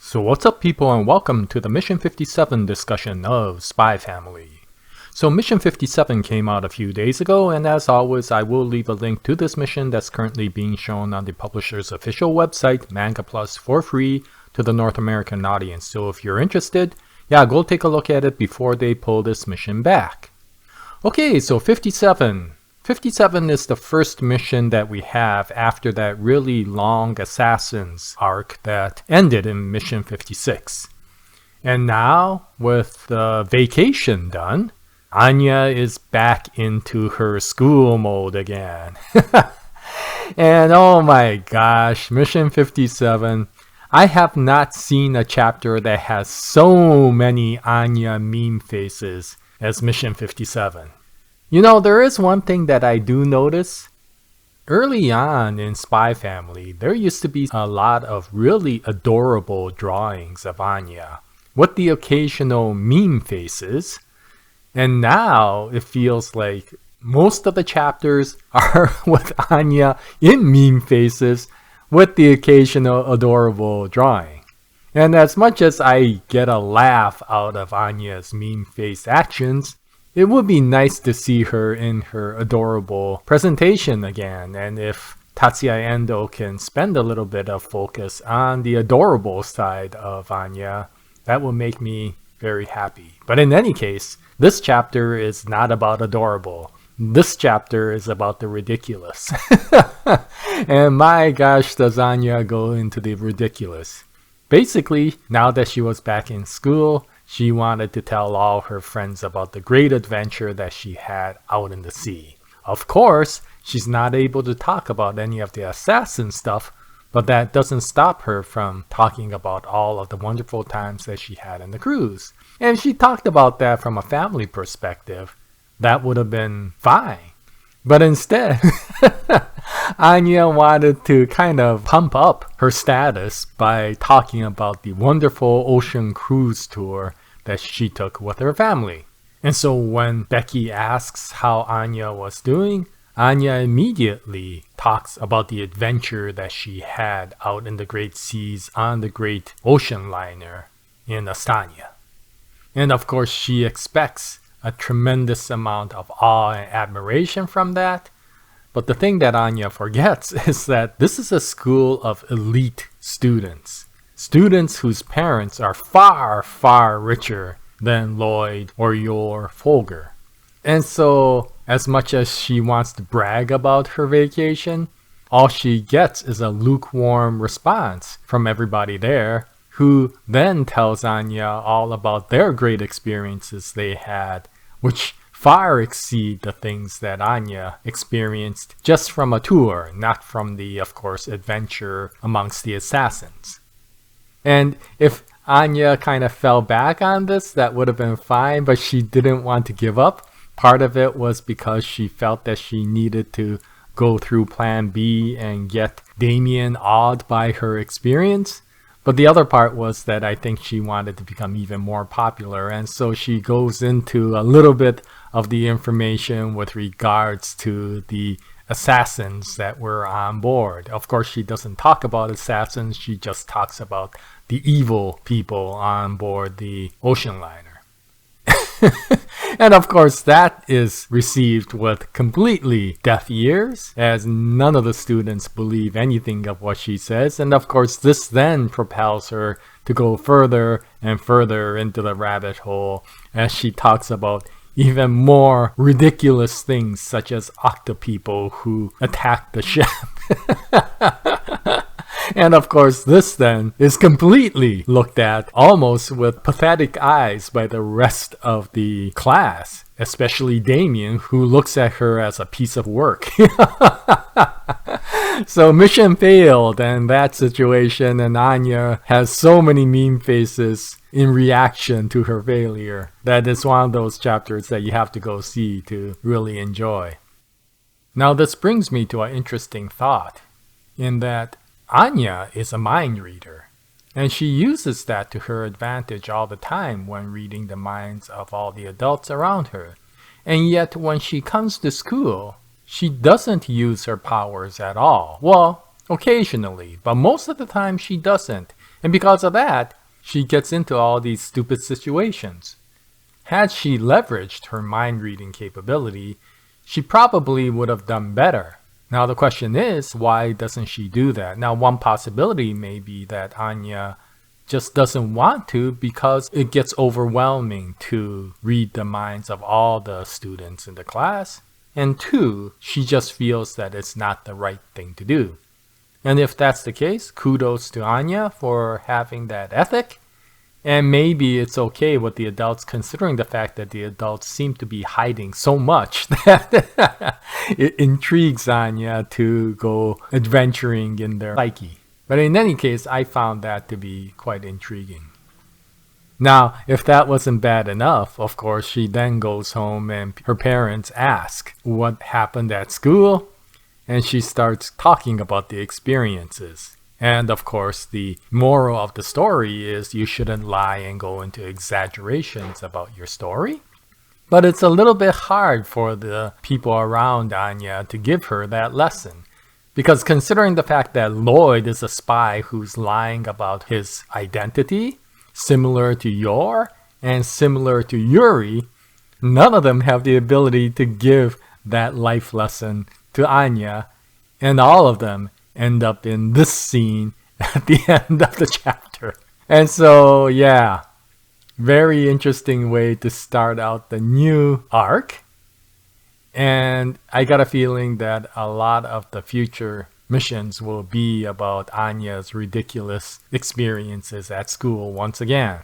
So what's up people and welcome to the Mission 57 discussion of Spy Family. So Mission 57 came out a few days ago, and as always I will leave a link to this mission that's currently being shown on the publisher's official website, Manga Plus, for free to the North American audience. So if you're interested, go take a look at it before they pull this mission back. Okay, so 57. 57 is the first mission that we have after that really long Assassins arc that ended in Mission 56. And now, with the vacation done, Anya is back into her school mode again. And oh my gosh, Mission 57. I have not seen a chapter that has so many Anya meme faces as Mission 57. You know, there is one thing that I do notice. Early on in Spy Family, there used to be a lot of really adorable drawings of Anya, with the occasional meme faces. And now it feels like most of the chapters are with Anya in meme faces, with the occasional adorable drawing. And as much as I get a laugh out of Anya's meme face actions, it would be nice to see her in her adorable presentation again, and if Tatsuya Endo can spend a little bit of focus on the adorable side of Anya, that would make me very happy. But in any case, this chapter is not about adorable. This chapter is about the ridiculous. And my gosh, does Anya go into the ridiculous. Basically, now that she was back in school, she wanted to tell all her friends about the great adventure that she had out in the sea. Of course, she's not able to talk about any of the assassin stuff, but that doesn't stop her from talking about all of the wonderful times that she had in the cruise. And if she talked about that from a family perspective, that would have been fine. But instead, Anya wanted to kind of pump up her status by talking about the wonderful ocean cruise tour that she took with her family. And so when Becky asks how Anya was doing, Anya immediately talks about the adventure that she had out in the great seas on the great ocean liner in Astana. And of course she expects a tremendous amount of awe and admiration from that. But the thing that Anya forgets is that this is a school of elite students. Students whose parents are far, far richer than Lloyd or your Folger. And so, as much as she wants to brag about her vacation, all she gets is a lukewarm response from everybody there, who then tells Anya all about their great experiences they had, which far exceed the things that Anya experienced just from a tour, not from the, of course, adventure amongst the assassins. And if Anya kind of fell back on this, that would have been fine, but she didn't want to give up. Part of it was because she felt that she needed to go through plan B and get Damien awed by her experience. But the other part was that I think she wanted to become even more popular, and so she goes into a little bit of the information with regards to the assassins that were on board. Of course, she doesn't talk about assassins, she just talks about the evil people on board the ocean liner. And of course, that is received with completely deaf ears, as none of the students believe anything of what she says. And of course, this then propels her to go further and further into the rabbit hole as she talks about even more ridiculous things, such as octopeople who attack the ship. And of course, this then is completely looked at almost with pathetic eyes by the rest of the class, especially Damien, who looks at her as a piece of work. So mission failed in that situation, and Anya has so many meme faces in reaction to her failure that it's one of those chapters that you have to go see to really enjoy. Now this brings me to an interesting thought, in that Anya is a mind reader, and she uses that to her advantage all the time when reading the minds of all the adults around her. And yet when she comes to school, she doesn't use her powers at all. Well, occasionally, but most of the time she doesn't. And because of that, she gets into all these stupid situations. Had she leveraged her mind reading capability, she probably would have done better. Now the question is, why doesn't she do that? Now one possibility may be that Anya just doesn't want to because it gets overwhelming to read the minds of all the students in the class. And two, she just feels that it's not the right thing to do. And if that's the case, kudos to Anya for having that ethic. And maybe it's okay with the adults, considering the fact that the adults seem to be hiding so much that it intrigues Anya to go adventuring in their psyche. But in any case, I found that to be quite intriguing. Now, if that wasn't bad enough, of course, she then goes home and her parents ask what happened at school, and she starts talking about the experiences. And of course, the moral of the story is you shouldn't lie and go into exaggerations about your story. But it's a little bit hard for the people around Anya to give her that lesson. Because considering the fact that Lloyd is a spy who's lying about his identity, similar to Yor and similar to Yuri, none of them have the ability to give that life lesson to Anya, and all of them end up in this scene at the end of the chapter. And so, yeah, very interesting way to start out the new arc. And I got a feeling that a lot of the future missions will be about Anya's ridiculous experiences at school once again.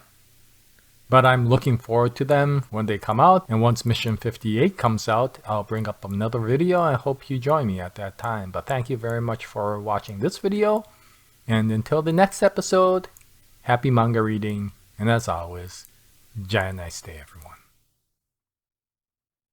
But I'm looking forward to them when they come out. And once Mission 58 comes out, I'll bring up another video. I hope you join me at that time. But thank you very much for watching this video. And until the next episode, happy manga reading. And as always, Jaya, nice day everyone.